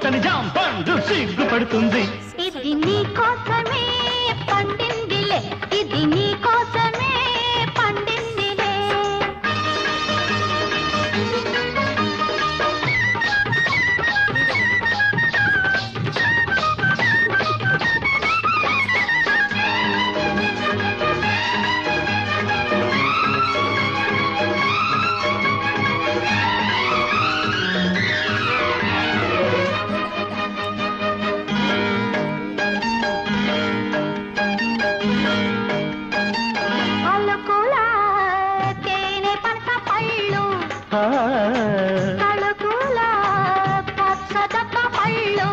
మెత్తని జాం పండు సిగ్గుపడుతుంది. ఇది నీ కోసమే పండిందిలే, ఇది నీ కోసమే పండిందిలే. తలుకుల పచ్చదప్ప పళ్ళు